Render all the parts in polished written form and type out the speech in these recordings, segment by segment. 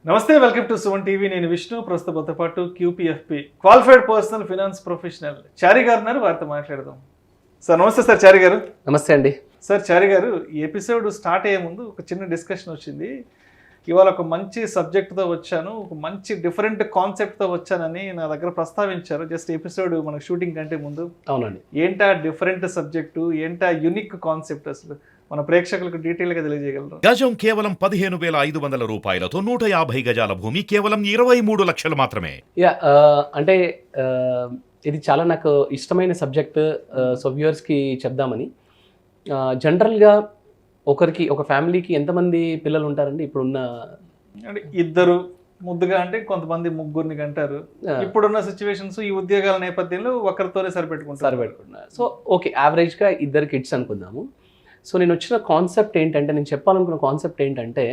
నమస్తే, welcome to Suman TV. నేను విష్ణు. ప్రస్తుతంతో పాటు క్యూపీఎఫ్పి క్వాలిఫైడ్ పర్సనల్ ఫినాన్స్ ప్రొఫెషనల్ చారి గారు ఉన్నారు. వారితో మాట్లాడదాం. సార్ నమస్తే. సార్ చారి గారు. నమస్తే అండి. సార్ చారి గారు, ఈ ఎపిసోడ్ స్టార్ట్ అయ్యే ముందు ఒక చిన్న డిస్కషన్ వచ్చింది. ఇవాళ ఒక మంచి సబ్జెక్ట్తో వచ్చాను, ఒక మంచి డిఫరెంట్ కాన్సెప్ట్తో వచ్చానని నా దగ్గర ప్రస్తావించారు. జస్ట్ ఎపిసోడ్ మనకు షూటింగ్ కంటే ముందు. అవునండి. ఏంటా డిఫరెంట్ సబ్జెక్టు, ఏంటా యునిక్ కాన్సెప్ట్, అసలు మన ప్రేక్షకులకు డీటెయిల్గా తెలియజేయగలరు? గజం కేవలం 15,500 రూపాయలతో 150 గజాల భూమి కేవలం 23 లక్షలు మాత్రమే. అంటే ఇది చాలా నాకు ఇష్టమైన సబ్జెక్ట్. సో వ్యూవర్స్కి చెప్దామని. జనరల్గా ఒక ఫ్యామిలీకి ఎంతమంది పిల్లలు ఉంటారండి ఇప్పుడున్న? అంటే ఇద్దరు ముద్దుగా, అంటే కొంతమంది ముగ్గురిని కంటారు. ఇప్పుడున్న సిచ్యువేషన్స్, ఈ ఉద్యోగాల నేపథ్యంలో ఒకరితోనే సరిపెట్టుకుంటారు. సో ఓకే, యావరేజ్గా ఇద్దరు కిడ్స్ అనుకుందాము. సో నేను వచ్చిన కాన్సెప్ట్ ఏంటంటే, నేను చెప్పాలనుకున్న కాన్సెప్ట్ ఏంటంటే,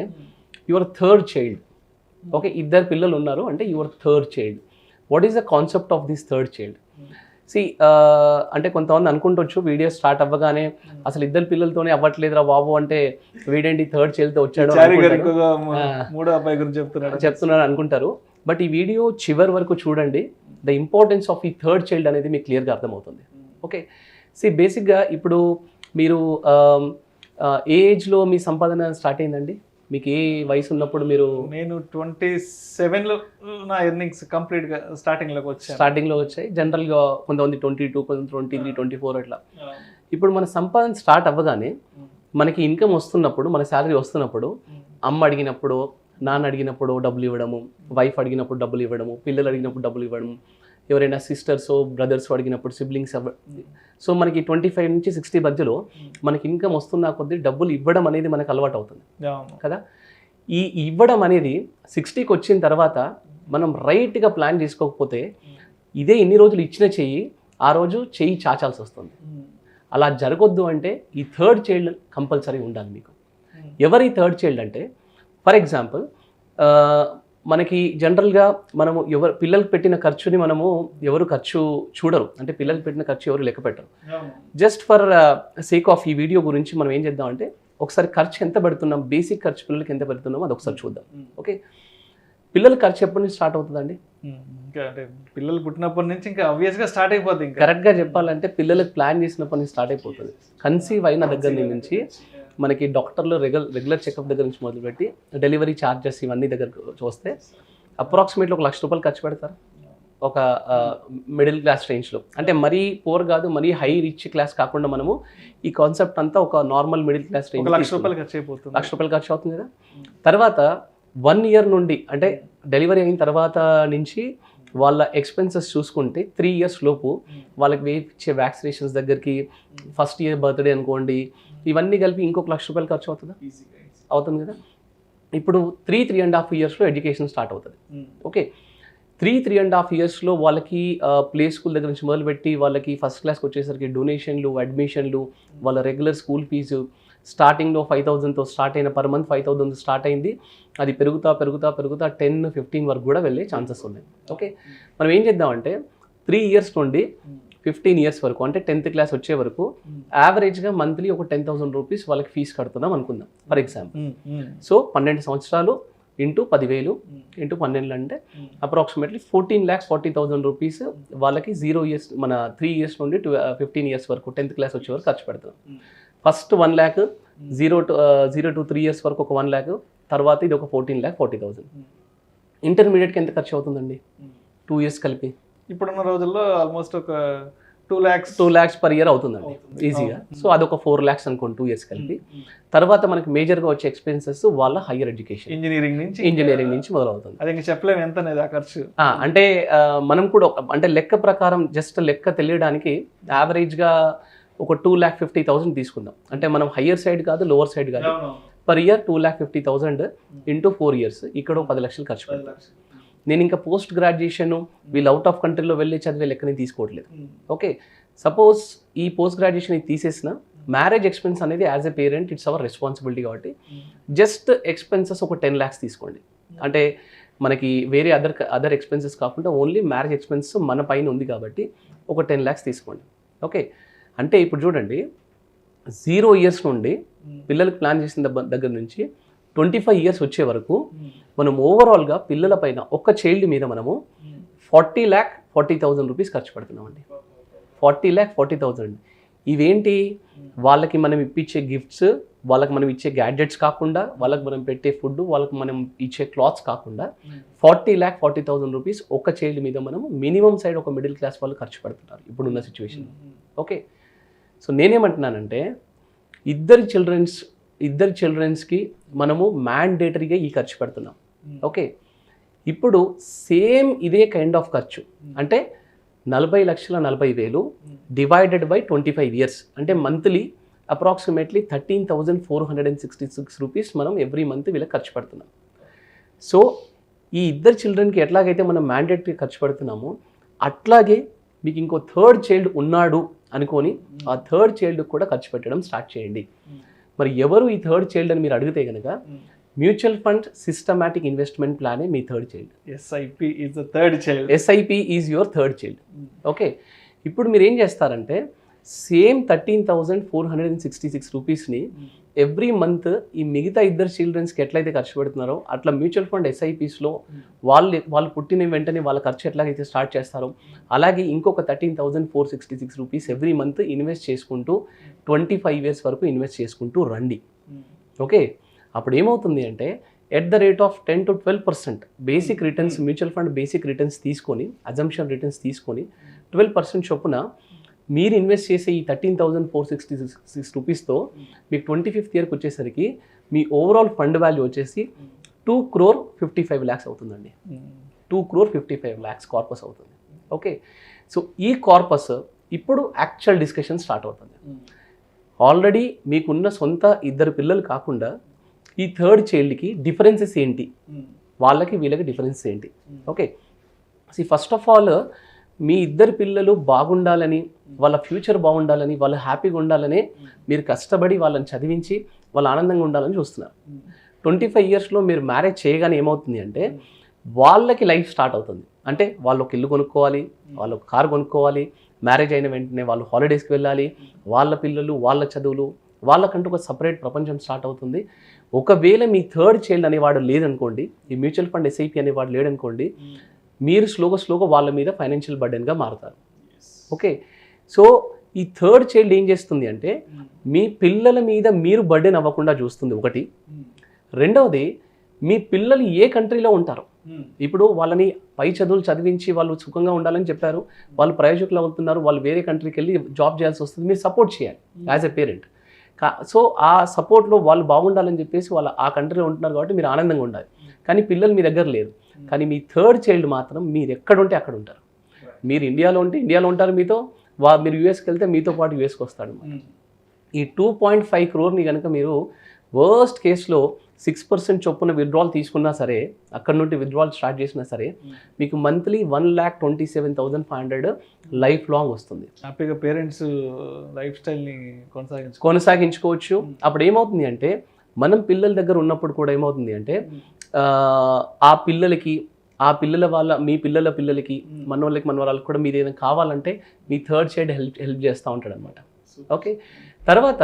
యువర్ థర్డ్ చైల్డ్. ఓకే, ఇద్దరు పిల్లలు ఉన్నారు అంటే your third child. What is the concept of this third child? అంటే కొంతమంది అనుకుంటొచ్చు వీడియో స్టార్ట్ అవ్వగానే అసలు ఇద్దరు పిల్లలతోనే అవ్వట్లేదురా బాబు, అంటే వీడేంటి థర్డ్ చైల్డ్తో వచ్చాడు చెప్తున్నాడు అనుకుంటారు. బట్ ఈ వీడియో చివరి వరకు చూడండి. ద ఇంపార్టెన్స్ ఆఫ్ ఈ థర్డ్ చైల్డ్ అనేది మీకు క్లియర్గా అర్థమవుతుంది. ఓకే, బేసిక్గా ఇప్పుడు మీరు ఏ ఏజ్లో మీ సంపాదన స్టార్ట్ అయిందండి? మీకు ఏ వయసు ఉన్నప్పుడు మీరు? నేను 27లో నా ఎర్నింగ్స్ కంప్లీట్గా స్టార్టింగ్లో వచ్చాయి. జనరల్గా కొంతమంది 22, కొంతమంది 23, 24 అట్లా. ఇప్పుడు మన సంపాదన స్టార్ట్ అవ్వగానే మనకి ఇన్కమ్ వస్తున్నప్పుడు, మన శాలరీ వస్తున్నప్పుడు, అమ్మ అడిగినప్పుడు, నాన్న అడిగినప్పుడు డబ్బులు ఇవ్వడము, వైఫ్ అడిగినప్పుడు డబ్బులు ఇవ్వడము, పిల్లలు అడిగినప్పుడు డబ్బులు ఇవ్వడము, ఎవరైనా సిస్టర్స్ బ్రదర్స్ అడిగినప్పుడు సిబ్లింగ్స్. సో మనకి 25 నుంచి 60 మధ్యలో మనకి ఇన్కమ్ వస్తున్న కొద్దీ డబ్బులు ఇవ్వడం అనేది మనకు అలవాటు అవుతుంది కదా. ఈ ఇవ్వడం అనేది 60కి వచ్చిన తర్వాత మనం రైట్గా ప్లాన్ చేసుకోకపోతే ఇదే ఎన్ని రోజులు ఇచ్చిన చెయ్యి ఆ రోజు చెయ్యి చాచాల్సి వస్తుంది. అలా జరగొద్దు అంటే ఈ థర్డ్ చైల్డ్ కంపల్సరీ ఉండాలి మీకు. ఎవరి థర్డ్ చైల్డ్ అంటే, ఫర్ ఎగ్జాంపుల్ మనకి జనరల్గా మనము పిల్లలకు పెట్టిన ఖర్చుని ఎవరు ఖర్చు చూడరు. అంటే పిల్లలకు పెట్టిన ఖర్చు ఎవరు లెక్క పెట్టరు. జస్ట్ ఫర్ సేక్ ఆఫ్ ఈ వీడియో గురించి మనం ఏం చేద్దామంటే, ఒకసారి ఖర్చు ఎంత పెడుతున్నాం, బేసిక్ ఖర్చు పిల్లలకి ఎంత పెడుతున్నామో అది ఒకసారి చూద్దాం. ఓకే, పిల్లల ఖర్చు ఎప్పటి నుంచి స్టార్ట్ అవుతుందండి? అంటే పిల్లలు పుట్టినప్పటి నుంచి ఇంకా ఆబ్వియస్గా స్టార్ట్ అయిపోతుంది. కరెక్ట్గా చెప్పాలంటే పిల్లలకు ప్లాన్ చేసినప్పటి నుంచి స్టార్ట్ అయిపోతుంది. కన్సీవ్ అయిన దగ్గర నుంచి మనకి డాక్టర్లు రెగ్యులర్ చెకప్ దగ్గర నుంచి మొదలుపెట్టి డెలివరీ ఛార్జెస్ ఇవన్నీ దగ్గర చూస్తే అప్రాక్సిమేట్లీ 1 లక్ష రూపాయలు ఖర్చు పెడతారు ఒక మిడిల్ క్లాస్ రేంజ్లో. అంటే మరీ పూర్ కాదు, మరీ హై రిచ్ క్లాస్ కాకుండా మనము ఈ కాన్సెప్ట్ అంతా ఒక నార్మల్ మిడిల్ క్లాస్ రేంజ్. 1 లక్ష రూపాయలు ఖర్చు అయిపోతుంది. 1 లక్ష రూపాయలు ఖర్చు అవుతుంది కదా. తర్వాత 1 ఇయర్ నుండి, అంటే డెలివరీ అయిన తర్వాత నుంచి వాళ్ళ ఎక్స్పెన్సెస్ చూసుకుంటే 3 ఇయర్స్ లోపు వాళ్ళకి వేయించే వ్యాక్సినేషన్స్ దగ్గరికి, ఫస్ట్ ఇయర్ బర్త్డే అనుకోండి, ఇవన్నీ కలిపి ఇంకొక 1 లక్ష రూపాయలు ఖర్చు అవుతుందా? అవుతుంది కదా. ఇప్పుడు 3.5 ఇయర్స్లో ఎడ్యుకేషన్ స్టార్ట్ అవుతుంది. ఓకే, 3.5 ఇయర్స్లో వాళ్ళకి ప్లే స్కూల్ దగ్గర నుంచి మొదలుపెట్టి వాళ్ళకి ఫస్ట్ క్లాస్కి వచ్చేసరికి డొనేషన్లు, అడ్మిషన్లు, వాళ్ళ రెగ్యులర్ స్కూల్ ఫీజు స్టార్టింగ్లో 5,000తో స్టార్ట్ అయిన, పర్ మంత్ 5,000 స్టార్ట్ అయింది. అది పెరుగుతా 10, 15 వరకు కూడా వెళ్ళే ఛాన్సెస్ ఉన్నాయి. ఓకే, మనం ఏం చేద్దామంటే 3 ఇయర్స్ నుండి 15 ఇయర్స్ వరకు, అంటే 10th క్లాస్ వచ్చే వరకు యావరేజ్గా మంత్లీ ఒక 10,000 రూపీస్ వాళ్ళకి ఫీజు కడుతున్నాం అనుకుందాం ఫర్ ఎగ్జాంపుల్. సో 12 సంవత్సరాలు ఇంటూ 10,000 ఇంటూ 12 అంటే అప్రాక్సిమేట్లీ 14,40,000 రూపీస్ వాళ్ళకి 0 ఇయర్స్, మన 3 ఇయర్స్ నుండి 15 ఇయర్స్ వరకు, 10th క్లాస్ వచ్చే వరకు ఖర్చు పెడుతున్నాం. ఫస్ట్ 1 lakh, 0 to 3 ఇయర్స్ వరకు ఒక 1 lakh, తర్వాత ఇది ఒక 14,40,000. ఇంటర్మీడియట్కి ఎంత ఖర్చు అవుతుందండి 2 ఇయర్స్ కలిపి? ఇప్పుడున్న రోజుల్లో ఆల్మోస్ట్ ఒక 2 lakhs పర్ ఇయర్ అవుతుందండి ఈజీగా. సో అదొక 4 lakhs అనుకోండి 2 ఇయర్స్ కలిపి. తర్వాత మనకి మేజర్గా వచ్చే ఎక్స్పెన్సెస్ వాళ్ళ హైయర్ ఎడ్యుకేషన్, ఇంజనీరింగ్ నుంచి మొదలవుతుంది. అది ఇంకా చెప్పలేము ఎంత అనేది ఆ ఖర్చు. అంటే మనం కూడా అంటే లెక్క ప్రకారం జస్ట్ లెక్క తెలియడానికి యావరేజ్గా ఒక 2,50,000 తీసుకుందాం. అంటే మనం హయ్యర్ సైడ్ కాదు, లోవర్ సైడ్ కాదు. పర్ ఇయర్ 2,50,000 ఇంటూ 4 ఇయర్స్, ఇక్కడ 10 లక్షలు ఖర్చు పెడతాం. నేను ఇంకా పోస్ట్ గ్రాడ్యుయేషన్ వీళ్ళు అవుట్ ఆఫ్ కంట్రీలో వెళ్ళి చదివే లెక్కని తీసుకోవట్లేదు. ఓకే, సపోజ్ ఈ పోస్ట్ గ్రాడ్యుయేషన్ ఇది తీసేసిన, మ్యారేజ్ ఎక్స్పెన్స్ అనేది as a parent it's our responsibility కాబట్టి జస్ట్ ఎక్స్పెన్సెస్ ఒక 10 lakhs తీసుకోండి. అంటే మనకి వేరే అదర్ ఎక్స్పెన్సెస్ కాకుండా ఓన్లీ మ్యారేజ్ ఎక్స్పెన్స్ మన పైన ఉంది కాబట్టి ఒక 10 lakhs తీసుకోండి. ఓకే, అంటే ఇప్పుడు చూడండి 0 ఇయర్స్ నుండి పిల్లలకు ప్లాన్ చేసిన దగ్గర నుంచి 25 years వచ్చే వరకు మనం ఓవరాల్గా పిల్లల పైన ఒక్క చైల్డ్ మీద మనము 40,40,000 రూపీస్ ఖర్చు పెడుతున్నామండి. 40,40,000. ఇవేంటి, వాళ్ళకి మనం ఇప్పించే గిఫ్ట్స్, వాళ్ళకి మనం ఇచ్చే గ్యాడ్జెట్స్ కాకుండా, వాళ్ళకి మనం పెట్టే ఫుడ్, వాళ్ళకి మనం ఇచ్చే క్లాత్స్ కాకుండా 40,40,000 రూపీస్ ఒక చైల్డ్ మీద మనము మినిమం సైడ్ ఒక మిడిల్ క్లాస్ వాళ్ళు ఖర్చు పెడుతున్నారు ఇప్పుడున్న సిచ్యువేషన్. ఓకే, సో నేనేమంటున్నానంటే ఇద్దరు చిల్డ్రన్స్కి మనము మ్యాండేటరీగా ఈ ఖర్చు పెడుతున్నాం. ఓకే, ఇప్పుడు సేమ్ ఇదే కైండ్ ఆఫ్ ఖర్చు అంటే 40,40,000 డివైడెడ్ బై 25 years అంటే మంత్లీ అప్రాక్సిమేట్లీ 13,466 రూపీస్ మనం ఎవ్రీ మంత్ వీళ్ళకి ఖర్చు పెడుతున్నాం. సో ఈ ఇద్దరు చిల్డ్రన్కి ఎట్లాగైతే మనం మ్యాండేటరీ ఖర్చు పెడుతున్నామో అట్లాగే మీకు ఇంకో థర్డ్ చైల్డ్ ఉన్నాడు అనుకొని ఆ థర్డ్ చైల్డ్ కూడా ఖర్చు పెట్టడం స్టార్ట్ చేయండి. మరి ఎవరు ఈ థర్డ్ చైల్డ్ అని మీరు అడిగితే కనుక మ్యూచువల్ ఫండ్ సిస్టమాటిక్ ఇన్వెస్ట్మెంట్ ప్లానే మీ third child. SIP is the third child. SIP is your third child. Okay, ఇప్పుడు మీరు ఏం చేస్తారంటే సేమ్ 13,466 రూపీస్ని ఎవ్రీ మంత్ ఈ మిగతా ఇద్దరు చిల్డ్రన్స్కి ఎట్లయితే ఖర్చు పెడుతున్నారో అట్లా మ్యూచువల్ ఫండ్ ఎస్ఐపిస్లో వాళ్ళు పుట్టిన వెంటనే వాళ్ళ ఖర్చు ఎట్లాగైతే స్టార్ట్ చేస్తారో అలాగే ఇంకొక 13,466 రూపీస్ ఎవ్రీ మంత్ ఇన్వెస్ట్ చేసుకుంటూ 25 years వరకు ఇన్వెస్ట్ చేసుకుంటూ రండి. ఓకే, అప్పుడు ఏమవుతుంది అంటే at the rate of 10 to 12% basic returns, mutual fund basic returns తీసుకొని, అజంప్షన్ రిటర్న్స్ తీసుకొని 12% చొప్పున మీరు ఇన్వెస్ట్ చేసే ఈ 13,466 రూపీస్తో మీకు 25th yearకి వచ్చేసరికి మీ ఓవరాల్ ఫండ్ వాల్యూ వచ్చేసి 2,55,00,000 అవుతుందండి. 2,55,00,000 కార్పస్ అవుతుంది. ఓకే, సో ఈ కార్పస్ ఇప్పుడు యాక్చువల్ డిస్కషన్ స్టార్ట్ అవుతుంది. ఆల్రెడీ మీకున్న సొంత ఇద్దరు పిల్లలు కాకుండా ఈ థర్డ్ చైల్డ్కి డిఫరెన్సెస్ ఏంటి, వాళ్ళకి వీళ్ళకి డిఫరెన్స్ ఏంటి. ఓకే, ఫస్ట్ ఆఫ్ ఆల్ మీ ఇద్దరు పిల్లలు బాగుండాలని, వాళ్ళ ఫ్యూచర్ బాగుండాలని, వాళ్ళు హ్యాపీగా ఉండాలని మీరు కష్టపడి వాళ్ళని చదివించి వాళ్ళు ఆనందంగా ఉండాలని చూస్తున్నారు. 25 yearsలో మీరు మ్యారేజ్ చేయగానే ఏమవుతుంది అంటే వాళ్ళకి లైఫ్ స్టార్ట్ అవుతుంది. అంటే వాళ్ళు ఒక ఇల్లు కొనుక్కోవాలి, వాళ్ళు ఒక కారు కొనుక్కోవాలి, మ్యారేజ్ అయిన వెంటనే వాళ్ళు హాలిడేస్కి వెళ్ళాలి, వాళ్ళ పిల్లలు, వాళ్ళ చదువులు, వాళ్ళకంటూ ఒక సపరేట్ ప్రపంచం స్టార్ట్ అవుతుంది. ఒకవేళ మీ థర్డ్ చైల్డ్ అనేవాడు లేదనుకోండి, ఈ మ్యూచువల్ ఫండ్ ఎస్ఐపి అనేవాడు లేదనుకోండి, మీరు స్లోగా వాళ్ళ మీద ఫైనాన్షియల్ బర్డెన్గా మారుతారు. ఓకే, సో ఈ థర్డ్ చైల్డ్ ఏం చేస్తుంది అంటే మీ పిల్లల మీద మీరు బర్డెన్ అవ్వకుండా చూస్తుంది ఒకటి. రెండవది, మీ పిల్లలు ఏ కంట్రీలో ఉంటారు, ఇప్పుడు వాళ్ళని పై చదువులు చదివించి వాళ్ళు సుఖంగా ఉండాలని చెప్పారు, వాళ్ళు ప్రయోజకులు అవుతున్నారు, వాళ్ళు వేరే కంట్రీకి వెళ్ళి జాబ్ చేయాల్సి వస్తుంది, మీరు సపోర్ట్ చేయాలి యాజ్ ఎ పేరెంట్. సో ఆ సపోర్ట్లో వాళ్ళు బాగుండాలని చెప్పేసి వాళ్ళు ఆ కంట్రీలో ఉంటున్నారు కాబట్టి మీరు ఆనందంగా ఉండాలి. కానీ పిల్లలు మీ దగ్గర లేరు. కానీ మీ థర్డ్ చైల్డ్ మాత్రం మీరు ఎక్కడ ఉంటే అక్కడ ఉంటారు. మీరు ఇండియాలో ఉంటే ఇండియాలో ఉంటారు మీతో, మీరు యూఎస్కి వెళ్తే మీతో పాటు యూఎస్కి వస్తాడు. ఈ 2.5 crore కనుక మీరు వర్స్ట్ కేసులో 6% చొప్పున విత్డ్రాల్ తీసుకున్నా సరే, అక్కడ నుండి విత్డ్రాల్ స్టార్ట్ చేసినా సరే మీకు మంత్లీ 1,27,500 లైఫ్ లాంగ్ వస్తుంది. హ్యాపీగా పేరెంట్స్ లైఫ్ స్టైల్ని కొనసాగించుకోవచ్చు. అప్పుడు ఏమవుతుంది అంటే మనం పిల్లల దగ్గర ఉన్నప్పుడు కూడా ఏమవుతుంది అంటే ఆ పిల్లల మీ పిల్లల పిల్లలకి, మనోళ్ళకి మనవరాళ్ళకి కూడా మీరు ఏదైనా కావాలంటే మీ థర్డ్ చైల్డ్ హెల్ప్ చేస్తూ ఉంటాడు అనమాట. ఓకే, తర్వాత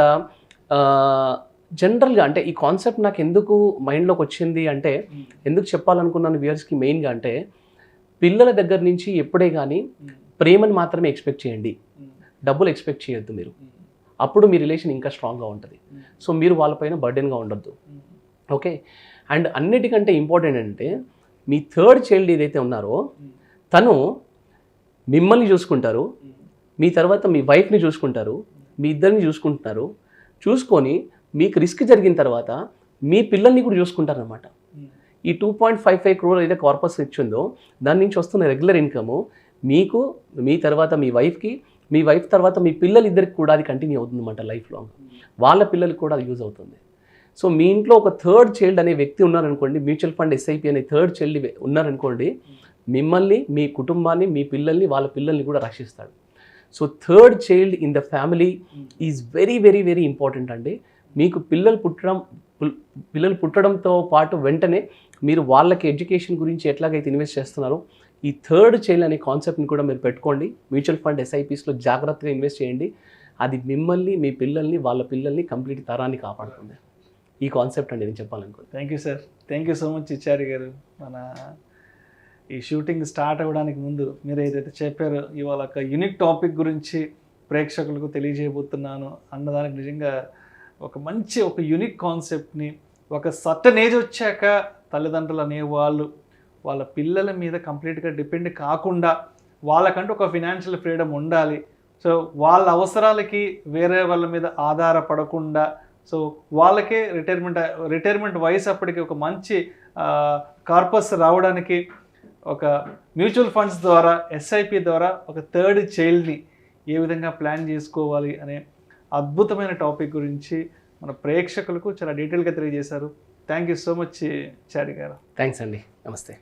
జనరల్గా అంటే ఈ కాన్సెప్ట్ నాకు ఎందుకు మైండ్లోకి వచ్చింది అంటే, ఎందుకు చెప్పాలనుకున్నాను వ్యూయర్స్కి మెయిన్గా అంటే, పిల్లల దగ్గర నుంచి ఎప్పుడే కానీ ప్రేమను మాత్రమే ఎక్స్పెక్ట్ చేయండి, డబ్బులు ఎక్స్పెక్ట్ చేయొద్దు మీరు. అప్పుడు మీ రిలేషన్ ఇంకా స్ట్రాంగ్గా ఉంటుంది. సో మీరు వాళ్ళపైన బర్డెన్గా ఉండొద్దు. ఓకే, అండ్ అన్నిటికంటే ఇంపార్టెంట్ అంటే మీ థర్డ్ చైల్డ్ ఏదైతే ఉన్నారో తను మిమ్మల్ని చూసుకుంటారు, మీ తర్వాత మీ వైఫ్ని చూసుకుంటారు, మీ ఇద్దరిని చూసుకుంటున్నారు. చూసుకొని మీకు రిస్క్ జరిగిన తర్వాత మీ పిల్లల్ని కూడా చూసుకుంటారనమాట. ఈ 2.55 crore అయితే కార్పస్ ఇచ్చిందో దాని నుంచి వస్తున్న రెగ్యులర్ ఇన్కమ్ మీకు, మీ తర్వాత మీ వైఫ్కి, మీ వైఫ్ తర్వాత మీ పిల్లలిద్దరికి కూడా అది కంటిన్యూ అవుతుంది అన్నమాట లైఫ్ లాంగ్. వాళ్ళ పిల్లలకి కూడా అది యూజ్ అవుతుంది. సో మీ ఇంట్లో ఒక థర్డ్ చైల్డ్ అనే వ్యక్తి ఉన్నారనుకోండి, మ్యూచువల్ ఫండ్ ఎస్ఐపి అనే థర్డ్ చైల్డ్ ఉన్నారనుకోండి, మిమ్మల్ని, మీ కుటుంబాన్ని, మీ పిల్లల్ని, వాళ్ళ పిల్లల్ని కూడా రక్షిస్తాడు. So third child in the family is very very very important అండి. మీకు పిల్లలు పుట్టడంతో పాటు వెంటనే మీరు వాళ్ళకి ఎడ్యుకేషన్ గురించి ఎట్లాగైతే ఇన్వెస్ట్ చేస్తున్నారో ఈ థర్డ్ చైల్డ్ అనే కాన్సెప్ట్ని కూడా మీరు పెట్టుకోండి. మ్యూచువల్ ఫండ్ ఎస్ఐపిస్లో జాగ్రత్తగా ఇన్వెస్ట్ చేయండి. అది మిమ్మల్ని, మీ పిల్లల్ని, వాళ్ళ పిల్లల్ని కంప్లీట్ తరాన్ని కాపాడుతుంది. ఈ కాన్సెప్ట్ అండి నేను చెప్పాలనుకుంటున్నాను. Thank you sir, thank you so much ఇచ్చారి గారు. మన ఈ షూటింగ్ స్టార్ట్ అవ్వడానికి ముందు మీరు ఏదైతే చెప్పారో ఇవాళ ఒక యూనిక్ టాపిక్ గురించి ప్రేక్షకులకు తెలియజేయబోతున్నాను అన్నదానికి నిజంగా ఒక యూనిక్ కాన్సెప్ట్ని ఒక సర్టన్ ఏజ్ వచ్చాక తల్లిదండ్రులు అనేవాళ్ళు వాళ్ళ పిల్లల మీద కంప్లీట్గా డిపెండ్ కాకుండా వాళ్ళకంటూ ఒక ఫినాన్షియల్ ఫ్రీడమ్ ఉండాలి. సో వాళ్ళ అవసరాలకి వేరే వాళ్ళ మీద ఆధారపడకుండా సో వాళ్ళకే రిటైర్మెంట్ వయసు అప్పటికి ఒక మంచి కార్పస్ రావడానికి ఒక మ్యూచువల్ ఫండ్స్ ద్వారా ఎస్ఐపి ద్వారా ఒక థర్డ్ చైల్డ్ని ఏ విధంగా ప్లాన్ చేసుకోవాలి అనే అద్భుతమైన టాపిక్ గురించి మన ప్రేక్షకులకు చాలా డీటెయిల్గా తెలియజేశారు. థ్యాంక్ యూ సో మచ్ చారి గారు. థ్యాంక్స్ అండి, నమస్తే.